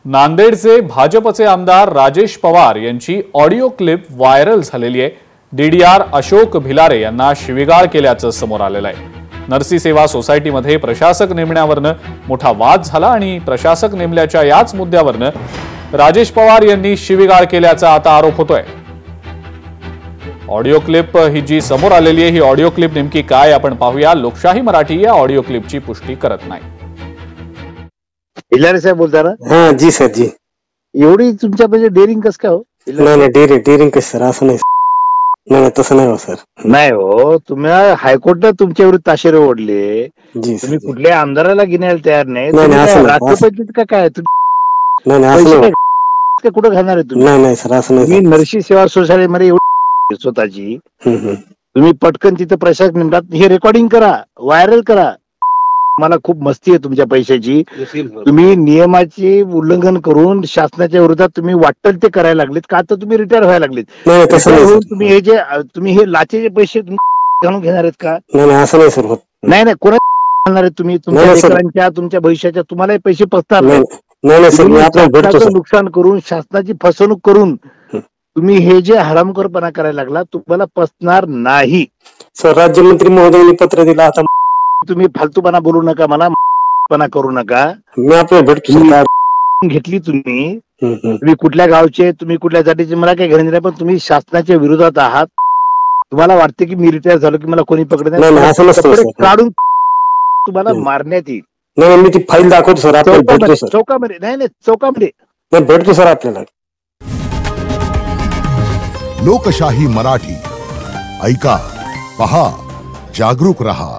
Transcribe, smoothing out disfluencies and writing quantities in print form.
नांदेडचे भाजपचे आमदार राजेश पवार यांची ऑडिओ क्लिप व्हायरल झालेली आहे। डीडीआर अशोक भिलारे यांना शिवीगाळ केल्याचं समोर आलेलं आहे। नरसी सेवा सोसायटीमध्ये प्रशासक नेमण्यावरनं मोठा वाद झाला आणि प्रशासक नेमल्याच्या याच मुद्द्यावरनं राजेश पवार यांनी शिवीगाळ केल्याचा आता आरोप होतोय। ऑडिओ क्लिप ही जी समोर आलेली आहे ही ऑडिओ क्लिप नेमकी काय आपण पाहूया। लोकशाही मराठी या ऑडिओ क्लिपची पुष्टी करत नाही। भिलारे साहेब बोलता ना? हाँ जी सर जी। एवढी तुमच्या म्हणजे डेअरिंग कस काय हो? नाही डेअरिंग कसं सर, असं नाही। नाही तसं नाही हो सर। नाही हो, तुम्ही हायकोर्टात तुमच्या विरुद्ध ताशेरे ओढले, तुम्ही कुठल्या आमदाराला घेण्याला तयार नाही। राष्ट्रपतीत का काय कुठं घालणार आहे तुम्ही? नाही सर असं नाही। तुम्ही नरसी सेवा सोसायटीमध्ये एवढी स्वतःची तुम्ही पटकन तिथं प्रशासक नेमतात, हे रेकॉर्डिंग करा, व्हायरल करा। मला खूप मस्ती आहे तुमच्या पैशाची। तुम्ही नियमाचे उल्लंघन करून शासनाच्या विरोधात तुम्ही वाटल ते करायला लागलेत का? आता तुम्ही रिटायर व्हायला लागलेत। तुम्ही हे लाचेचे पैसे घालून घेणार आहेत का? नाही असं नाही सर होत। नाही कोणा घालणार आहेत तुम्ही? तुमच्या लेकरांच्या तुमच्या भविष्याच्या तुम्हाला पैसे पसणार नाही। नुकसान करून शासनाची फसवणूक करून तुम्ही हे जे हरामखोरपणा करायला लागला तुम्हाला पसणार नाही। सर राज्यमंत्री महोदयांनी पत्र दिलं, आता तुम्ही फालतूपणा बोलू नका, मला करू नका। मी आपल्या घेतली तुम्ही कुठल्या गावचे, तुम्ही कुठल्या जातीचे, मला काही घेणे नाही, पण तुम्ही शासनाच्या विरोधात आहात। तुम्हाला वाटते की मी रिटायर झालो की मला कोणी पकडत नाही, काढून तुम्हाला मारण्यात येईल। नाही मी ती फाईल दाखवतो सर, आपल्याला चौकामध्ये नाही चौकामध्ये भेटतो सर आपल्याला। लोकशाही मराठी ऐका, पहा, जागरूक रहा।